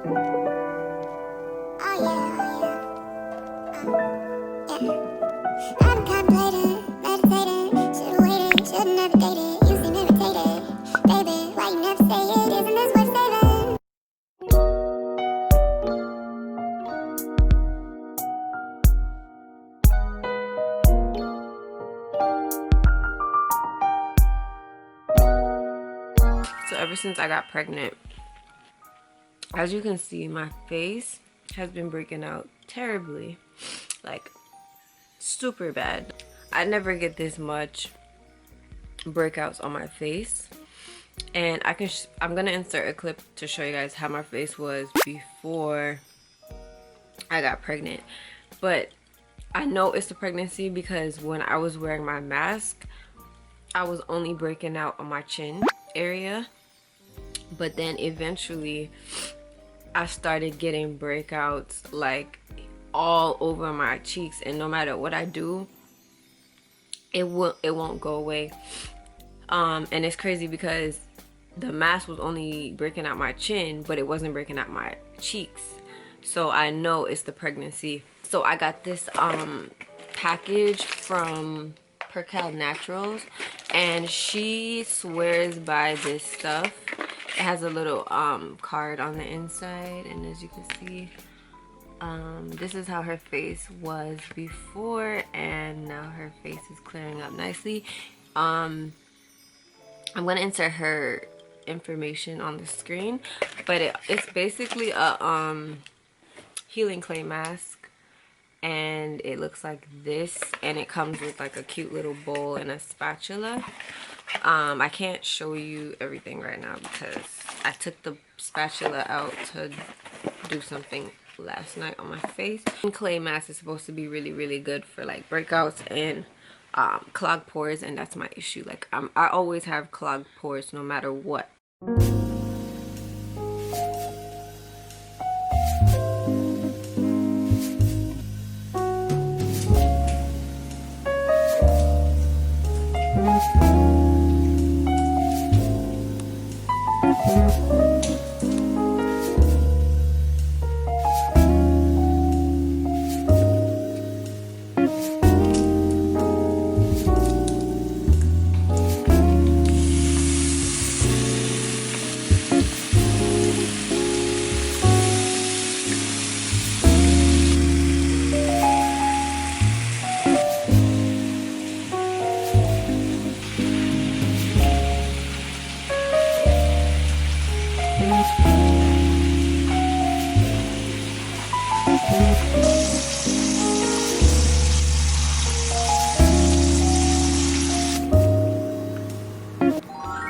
So ever since I got pregnant, as you can see, my face has been breaking out terribly, like super bad. I never get this much breakouts on my face, and I'm gonna insert a clip to show you guys how my face was before I got pregnant. But I know it's the pregnancy because when I was wearing my mask, I was only breaking out on my chin area, but then eventually I started getting breakouts like all over my cheeks, and no matter what I do, it won't go away. And it's crazy because the mask was only breaking out my chin, but it wasn't breaking out my cheeks. So I know it's the pregnancy. So I got this package from Percal Naturals, and she swears by this stuff. It has a little card on the inside, and as you can see, this is how her face was before, and now her face is clearing up nicely. I'm gonna insert her information on the screen, but it's basically a healing clay mask, and it looks like this, and it comes with like a cute little bowl and a spatula. I can't show you everything right now because I took the spatula out to do something last night on my face. And clay mask is supposed to be really good for like breakouts and clogged pores, and that's my issue. Like I always have clogged pores no matter what.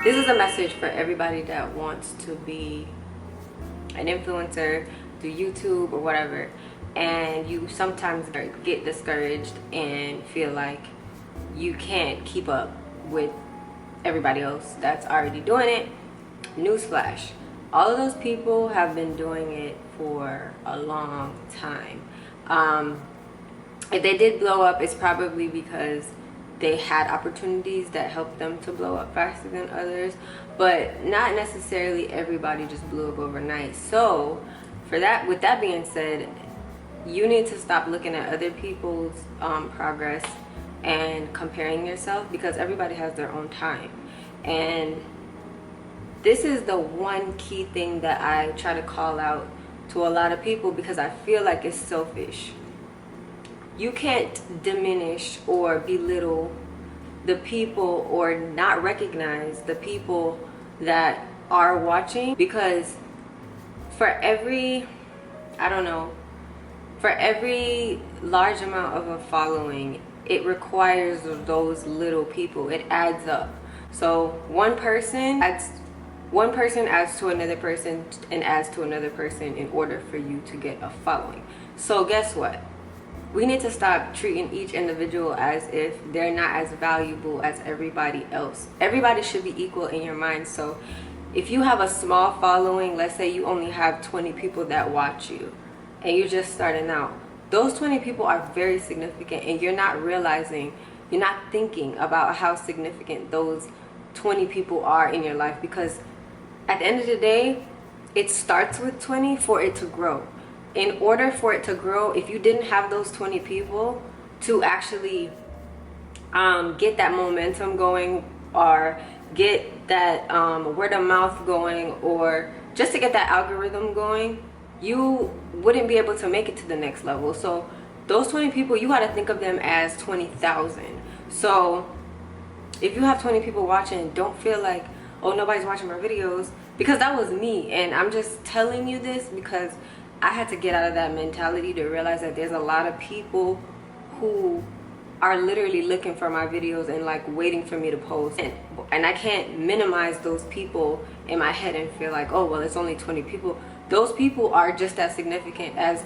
This is a message for everybody that wants to be an influencer through YouTube or whatever, and you sometimes get discouraged and feel like you can't keep up with everybody else that's already doing it. Newsflash, all of those people have been doing it for a long time. If they did blow up, it's probably because they had opportunities that helped them to blow up faster than others, but not necessarily everybody just blew up overnight. So with that being said, you need to stop looking at other people's progress and comparing yourself, because everybody has their own time. And this is the one key thing that I try to call out to a lot of people, because I feel like it's selfish. You can't diminish or belittle the people or not recognize the people that are watching, because for every, I don't know, for every large amount of a following, it requires those little people. It adds up. So one person adds to another person and adds to another person in order for you to get a following. So guess what? We need to stop treating each individual as if they're not as valuable as everybody else. Everybody should be equal in your mind. So if you have a small following, let's say you only have 20 people that watch you and you're just starting out, those 20 people are very significant, and you're not realizing, you're not thinking about how significant those 20 people are in your life. Because at the end of the day, it starts with 20 for it to grow. In order for it to grow, if you didn't have those 20 people to actually get that momentum going, or get that word of mouth going, or just to get that algorithm going, you wouldn't be able to make it to the next level. So those 20 people, you got to think of them as 20,000. So if you have 20 people watching, don't feel like, oh, nobody's watching my videos, because that was me. And I'm just telling you this because I had to get out of that mentality to realize that there's a lot of people who are literally looking for my videos and like waiting for me to post, and I can't minimize those people in my head and feel like, oh well, it's only 20 people. Those people are just as significant as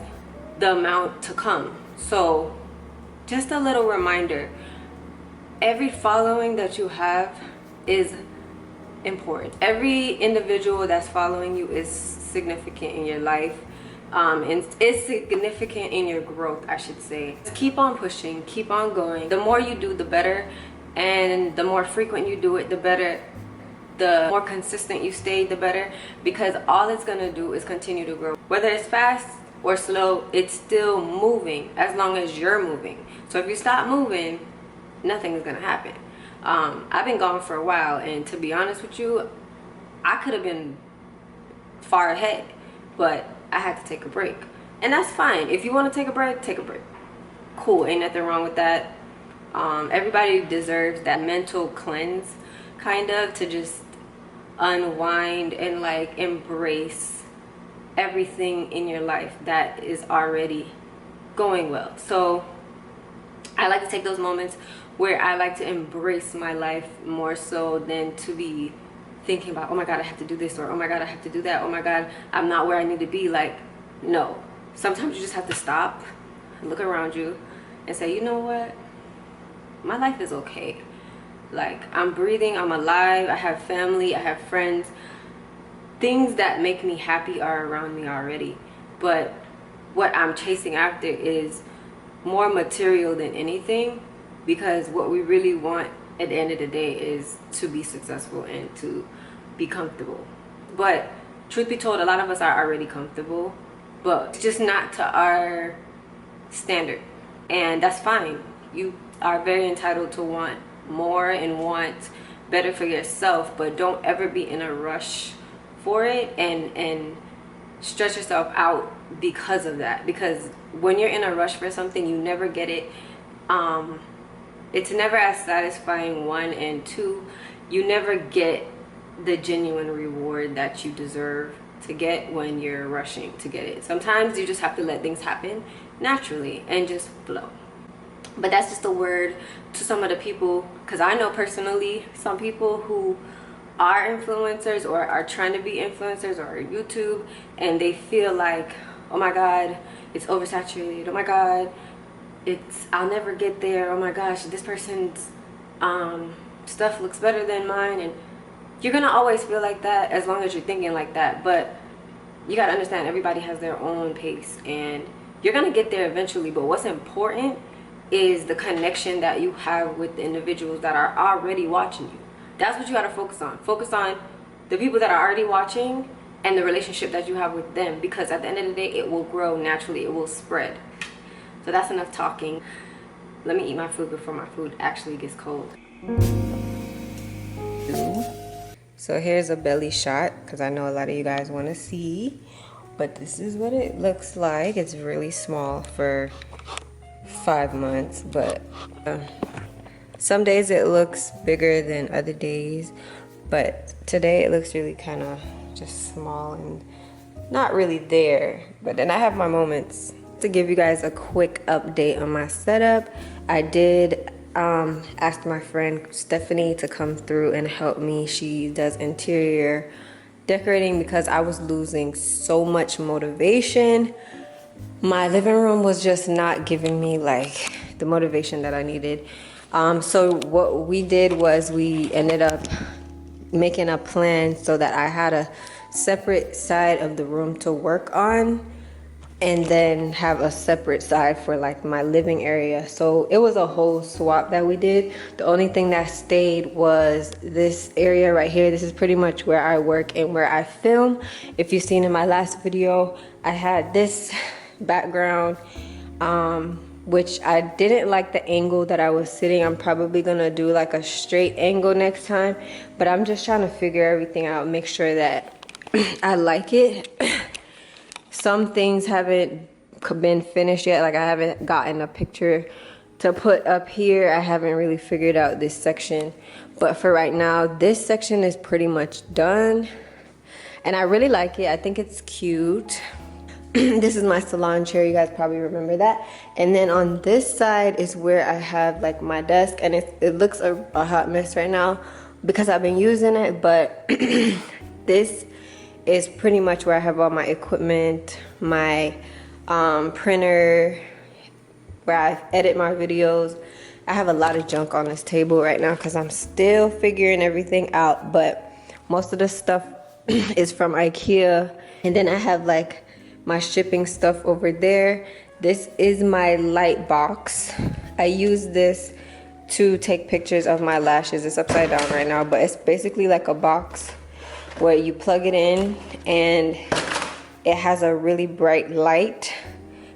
the amount to come. So just a little reminder, every following that you have is important. Every individual that's following you is significant in your life, and it's significant in your growth, I should say. Keep on pushing, keep on going. The more you do, the better, and the more frequent you do it, the better. The more consistent you stay, the better, because all it's gonna do is continue to grow. Whether it's fast or slow, it's still moving as long as you're moving. So if you stop moving, nothing is gonna happen. I've been gone for a while, and to be honest with you, I could have been far ahead, but I had to take a break, and that's fine. If you want to take a break, take a break. Cool, ain't nothing wrong with that. Everybody deserves that mental cleanse, kind of, to just unwind and like embrace everything in your life that is already going well. So I like to take those moments where I like to embrace my life more so than to be thinking about, oh my god, I have to do this, or oh my god, I have to do that, oh my god, I'm not where I need to be. Like, no. Sometimes you just have to stop, look around you, and say, you know what, my life is okay. Like, I'm breathing, I'm alive, I have family, I have friends. Things that make me happy are around me already. But what I'm chasing after is more material than anything, because what we really want at the end of the day is to be successful and to be comfortable. But truth be told, a lot of us are already comfortable, but it's just not to our standard, and that's fine. You are very entitled to want more and want better for yourself, but don't ever be in a rush for it and stretch yourself out because of that. Because when you're in a rush for something, you never get it. It's never as satisfying, one, and two, you never get the genuine reward that you deserve to get when you're rushing to get it. Sometimes you just have to let things happen naturally and just flow. But that's just a word to some of the people, because I know personally some people who are influencers or are trying to be influencers or YouTube, and they feel like, oh my god, it's oversaturated, oh my god, I'll never get there, oh my gosh, this person's stuff looks better than mine. And you're gonna always feel like that as long as you're thinking like that. But you gotta understand, everybody has their own pace, and you're gonna get there eventually. But what's important is the connection that you have with the individuals that are already watching you. That's what you gotta focus on. Focus on the people that are already watching and the relationship that you have with them, because at the end of the day, it will grow naturally, it will spread. So that's enough talking. Let me eat my food before my food actually gets cold. So here's a belly shot, because I know a lot of you guys want to see, but this is what it looks like. It's really small for 5 months, but some days it looks bigger than other days, but today it looks really kind of just small and not really there. But then I have my moments. To give you guys a quick update on my setup, I did ask my friend Stephanie to come through and help me. She does interior decorating, because I was losing so much motivation. My living room was just not giving me like the motivation that I needed. So what we did was we ended up making a plan so that I had a separate side of the room to work on. and then have a separate side for like my living area. So it was a whole swap that we did. The only thing that stayed was this area right here. This is pretty much where I work and where I film. If you've seen in my last video, I had this background, which I didn't like the angle that I was sitting. I'm probably gonna do like a straight angle next time, but I'm just trying to figure everything out, make sure that I like it. Some things haven't been finished yet. Like I haven't gotten a picture to put up here. I haven't really figured out this section. But for right now, this section is pretty much done. And I really like it. I think it's cute. This is my salon chair. You guys probably remember that. And then on this side is where I have like my desk. And it looks a hot mess right now because I've been using it. But this is pretty much where I have all my equipment, my printer, where I edit my videos. I have a lot of junk on this table right now because I'm still figuring everything out, but most of the stuff is from IKEA. And then I have like my shipping stuff over there. This is my light box. I use this to take pictures of my lashes. It's upside down right now, but it's basically like a box where you plug it in and it has a really bright light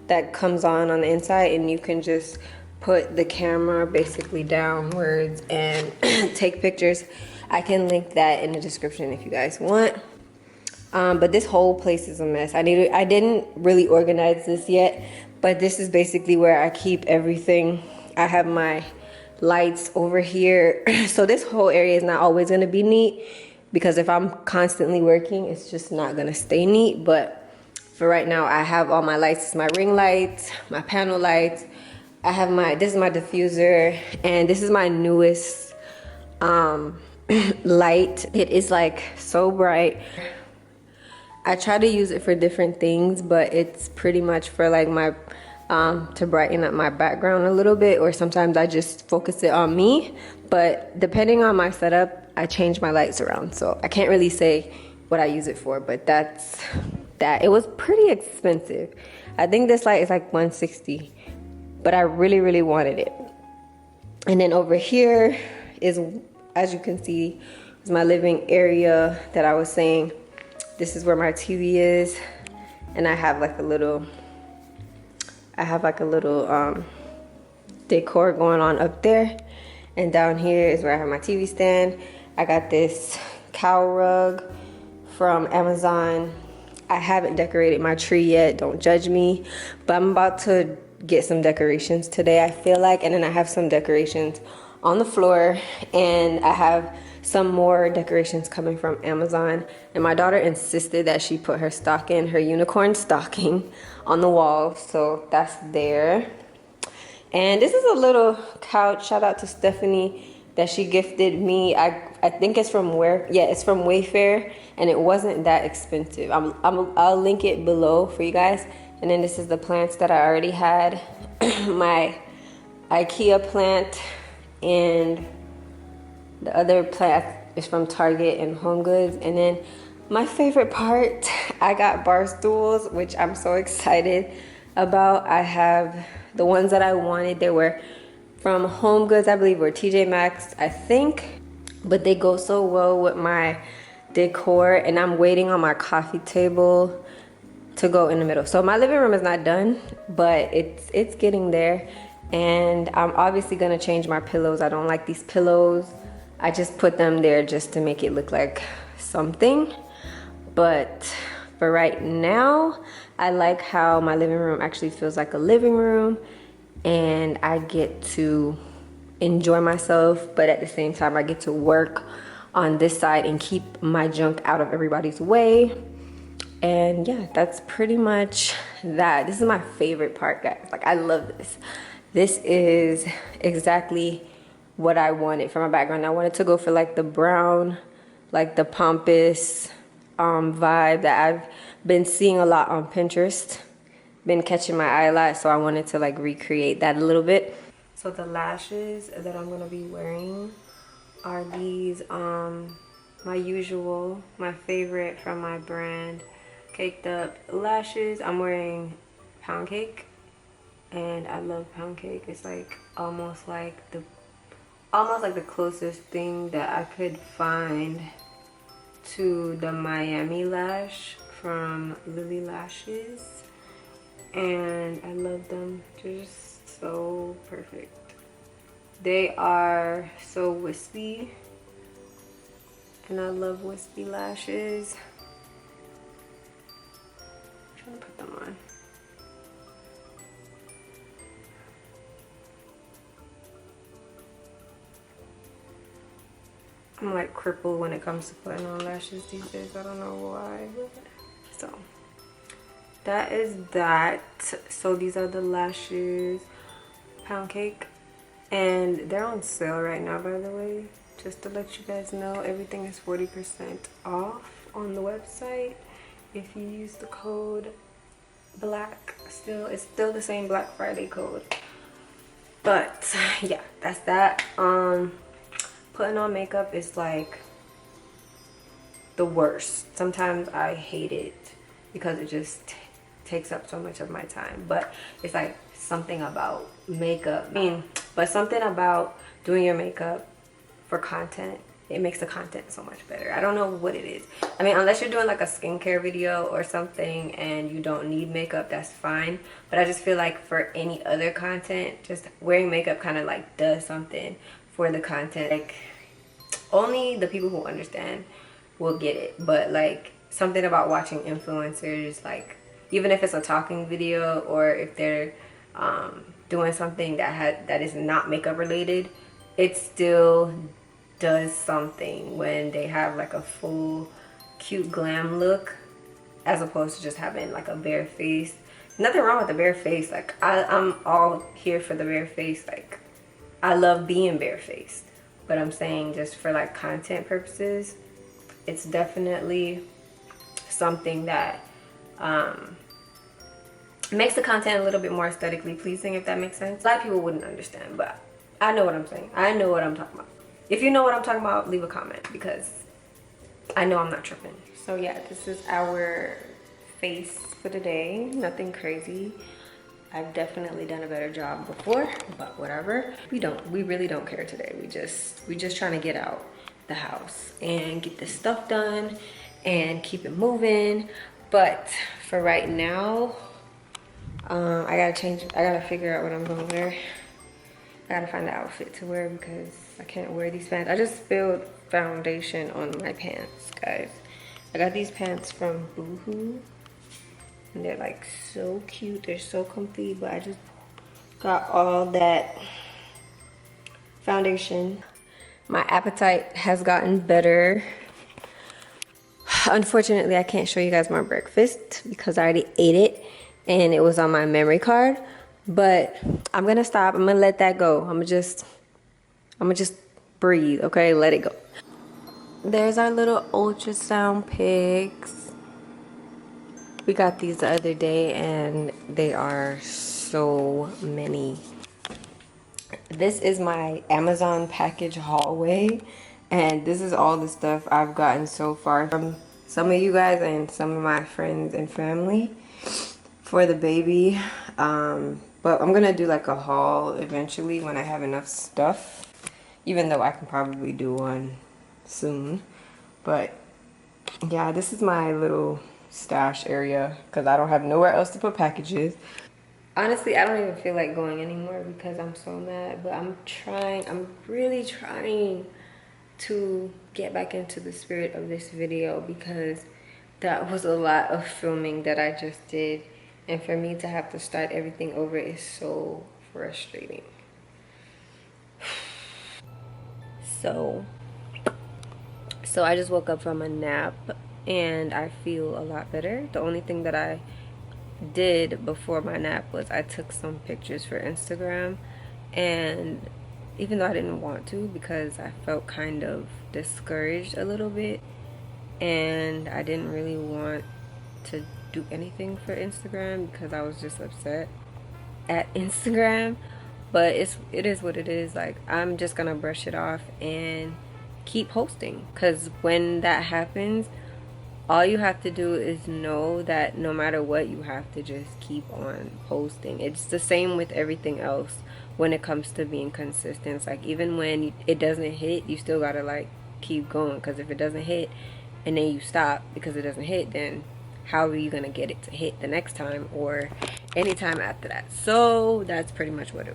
that comes on the inside, and you can just put the camera basically downwards and take pictures. I can link that in the description if you guys want. But this whole place is a mess. I didn't really organize this yet, but this is basically where I keep everything. I have my lights over here. So this whole area is not always gonna be neat, because if I'm constantly working, it's just not gonna stay neat. But for right now, I have all my lights. It's my ring lights, my panel lights. I have this is my diffuser, and this is my newest light. It is like so bright. I try to use it for different things, but it's pretty much for like my, to brighten up my background a little bit, or sometimes I just focus it on me. But depending on my setup, I change my lights around, so I can't really say what I use it for, but that's that. It was pretty expensive. I think this light is like $160, but I really wanted it. And then over here is, as you can see, is my living area that I was saying. This is where my TV is, and I have like a little decor going on up there. And down here is where I have my TV stand. I got this cow rug from Amazon. I haven't decorated my tree yet, don't judge me, but I'm about to get some decorations today, I feel like. And then I have some decorations on the floor, and I have some more decorations coming from Amazon. And my daughter insisted that she put her stocking, her unicorn stocking, on the wall, so that's there. And this is a little couch. Shout out to Stephanie that she gifted me. I think it's from it's from Wayfair, and it wasn't that expensive. I'll link it below for you guys. And then this is the plants that I already had. My IKEA plant, and the other plant is from Target and Home Goods. And then my favorite part, I got bar stools, which I'm so excited about. I have the ones that I wanted. They were from Home Goods, I believe, or TJ Maxx, I think. But they go so well with my decor, and I'm waiting on my coffee table to go in the middle. So my living room is not done, but it's getting there. And I'm obviously gonna change my pillows. I don't like these pillows. I just put them there just to make it look like something. But for right now, I like how my living room actually feels like a living room, and I get to enjoy myself, but at the same time, I get to work on this side and keep my junk out of everybody's way. And yeah, that's pretty much that. This is my favorite part, guys. Like, I love this. This is exactly what I wanted for my background. I wanted to go for like the brown, like the pompous vibe that I've been seeing a lot on Pinterest. Been catching my eye a lot, so I wanted to like recreate that a little bit. So the lashes that I'm gonna be wearing are these my favorite from my brand, Caked Up lashes. I'm wearing pound cake, and I love pound cake. It's like almost like the closest thing that I could find to the Miami lash from Lily Lashes, and I love them. They're just so perfect. They are so wispy, and I love wispy lashes. I'm trying to put them on. I'm like crippled when it comes to putting on lashes these days. I don't know why. So that is that. So these are the lashes, pound cake, and they're on sale right now, by the way. Just to let you guys know, everything is 40% off on the website if you use the code BLACK. It's still the same Black Friday code. But yeah, that's that. Putting on makeup is like the worst. Sometimes I hate it because it just takes up so much of my time. But it's like something about makeup. But something about doing your makeup for content, it makes the content so much better. I don't know what it is. I mean, unless you're doing like a skincare video or something and you don't need makeup, that's fine. But I just feel like for any other content, just wearing makeup kind of like does something for the content. Like, only the people who understand will get it. But like, something about watching influencers, like even if it's a talking video or if they're doing something that is not makeup related, it still does something when they have like a full cute glam look as opposed to just having like a bare face. Nothing wrong with the bare face. Like I'm all here for the bare face. Like, I love being barefaced, but I'm saying just for like content purposes, it's definitely something that makes the content a little bit more aesthetically pleasing, if that makes sense. A lot of people wouldn't understand, but I know what I'm saying. I know what I'm talking about. If you know what I'm talking about, leave a comment because I know I'm not tripping. So yeah, this is our face for today. Nothing crazy. I've definitely done a better job before, but whatever. We really don't care today. We just trying to get out the house and get this stuff done and keep it moving. But for right now, I gotta figure out what I'm gonna wear. I gotta find an outfit to wear because I can't wear these pants. I just spilled foundation on my pants, guys. I got these pants from Boohoo. And they're like so cute, they're so comfy, but I just got all that foundation. My appetite has gotten better. Unfortunately, I can't show you guys my breakfast because I already ate it and it was on my memory card. But I'm gonna stop, I'm gonna let that go. I'm gonna just breathe, okay? Let it go. There's our little ultrasound pics. We got these the other day and they are so many. This is my Amazon package hallway and this is all the stuff I've gotten so far from some of you guys and some of my friends and family for the baby. But I'm gonna do like a haul eventually when I have enough stuff, even though I can probably do one soon. But yeah, this is my little stash area because I don't have nowhere else to put packages. Honestly, I don't even feel like going anymore because I'm so mad, but I'm really trying to get back into the spirit of this video because that was a lot of filming that I just did, and for me to have to start everything over is so frustrating. So I just woke up from a nap and I feel a lot better. The only thing that I did before my nap was I took some pictures for Instagram, and even though I didn't want to because I felt kind of discouraged a little bit and I didn't really want to do anything for Instagram because I was just upset at Instagram, but it is what it is. Like, I'm just gonna brush it off and keep posting because when that happens, all you have to do is know that no matter what, you have to just keep on posting. It's the same with everything else when it comes to being consistent. It's like even when it doesn't hit, you still gotta like keep going, because if it doesn't hit and then you stop because it doesn't hit, then how are you gonna get it to hit the next time or anytime after that? So that's pretty much what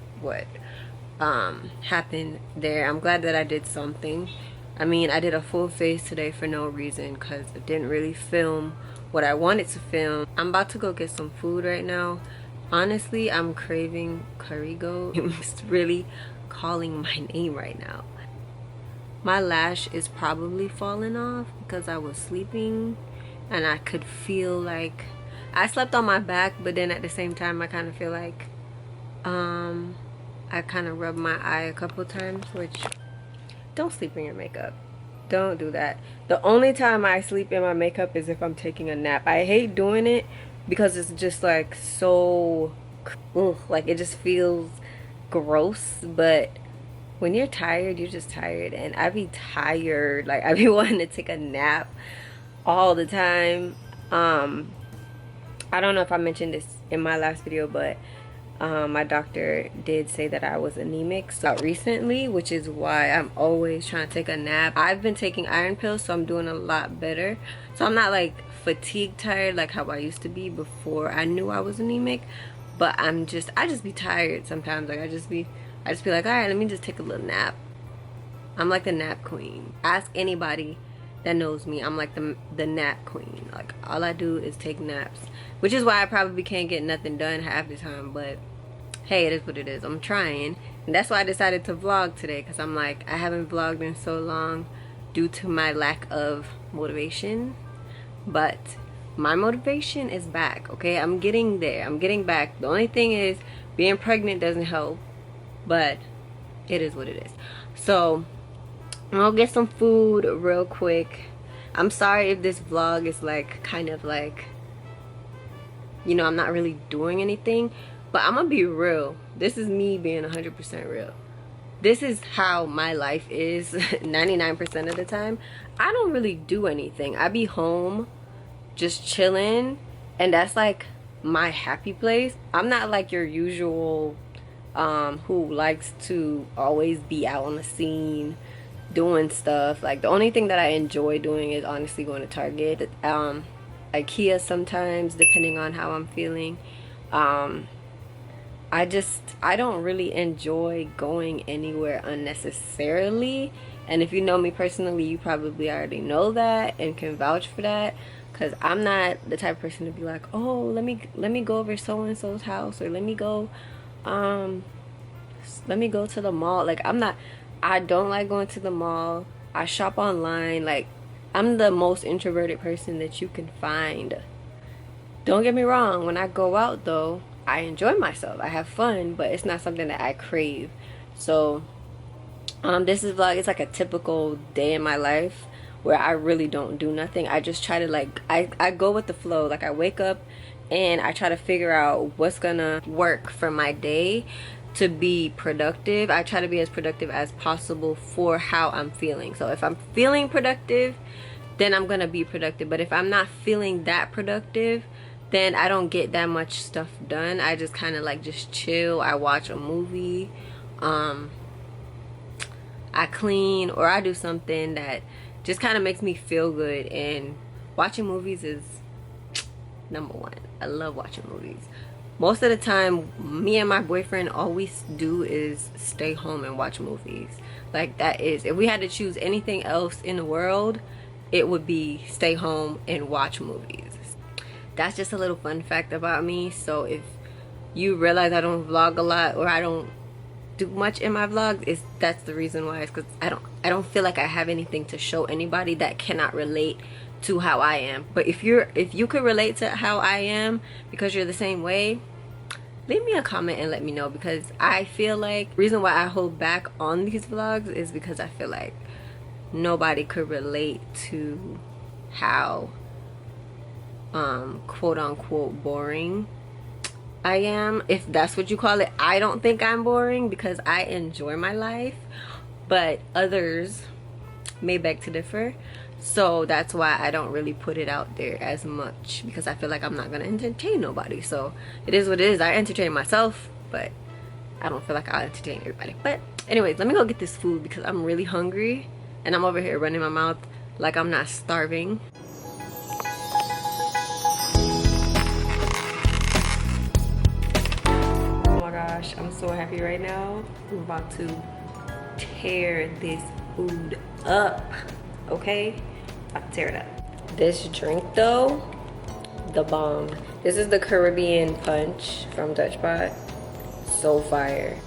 happened there. I'm glad that I did something. I mean, I did a full face today for no reason because it didn't really film what I wanted to film. I'm about to go get some food right now. Honestly, I'm craving curry goat. It's really calling my name right now. My lash is probably falling off because I was sleeping and I could feel like I slept on my back, but then at the same time I kind of feel like I kind of rubbed my eye a couple times, which don't sleep in your makeup. Don't do that. The only time I sleep in my makeup is if I'm taking a nap. I hate doing it because it's just like so like it just feels gross, but when you're tired, you're just tired. And I be tired, like I be wanting to take a nap all the time. I don't know if I mentioned this in my last video, but my doctor did say that I was anemic recently, which is why I'm always trying to take a nap. I've been taking iron pills, so I'm doing a lot better. So I'm not like fatigue tired like how I used to be before I knew I was anemic, but I just be tired sometimes. Like I just be like, all right, let me just take a little nap. I'm like the nap queen. Ask anybody that knows me. I'm like the nap queen. Like all I do is take naps, which is why I probably can't get nothing done half the time, but hey, it is what it is. I'm trying, and that's why I decided to vlog today, because I'm like, I haven't vlogged in so long due to my lack of motivation, but my motivation is back. Okay, I'm getting there. I'm getting back. The only thing is being pregnant doesn't help, but it is what it is. So I'm gonna get some food real quick. I'm sorry if this vlog is like kind of like, you know, I'm not really doing anything, but I'm gonna be real. This is me being 100% real. This is how my life is 99% of the time. I don't really do anything. I be home just chilling, and that's like my happy place. I'm not like your usual who likes to always be out on the scene doing stuff. Like the only thing that I enjoy doing is honestly going to Target, IKEA sometimes, depending on how I'm feeling. I don't really enjoy going anywhere unnecessarily, and if you know me personally, you probably already know that and can vouch for that, because I'm not the type of person to be like, oh, let me go over so and so's house, or let me go to the mall. Like I don't like going to the mall. I shop online. Like I'm the most introverted person that you can find. Don't get me wrong, when I go out though, I enjoy myself. I have fun, but it's not something that I crave. So this is vlog. It's like a typical day in my life where I really don't do nothing. I just try to like I go with the flow. Like I wake up and I try to figure out what's gonna work for my day to be productive. I try to be as productive as possible for how I'm feeling. So if I'm feeling productive, then I'm gonna be productive. But if I'm not feeling that productive, then I don't get that much stuff done. I just kind of like just chill. I watch a movie, I clean, or I do something that just kind of makes me feel good. And watching movies is number one. I love watching movies. Most of the time, me and my boyfriend, all we do is stay home and watch movies. Like that is, if we had to choose anything else in the world, it would be stay home and watch movies. That's just a little fun fact about me. So if you realize I don't vlog a lot, or I don't do much in my vlogs, that's the reason why. It's because I don't feel like I have anything to show anybody that cannot relate to how I am. But if you could relate to how I am because you're the same way, leave me a comment and let me know, because I feel like the reason why I hold back on these vlogs is because I feel like nobody could relate to how quote unquote boring I am, if that's what you call it. I don't think I'm boring because I enjoy my life, but others may beg to differ. So that's why I don't really put it out there as much, because I feel like I'm not gonna entertain nobody. So it is what it is. I entertain myself, but I don't feel like I'll entertain everybody. But anyways, let me go get this food because I'm really hungry and I'm over here running my mouth like I'm not starving. Oh my gosh, I'm so happy right now. I'm about to tear this food up, okay? About to tear it up. This drink though, the bomb. This is the Caribbean punch from Dutch Pot. So fire.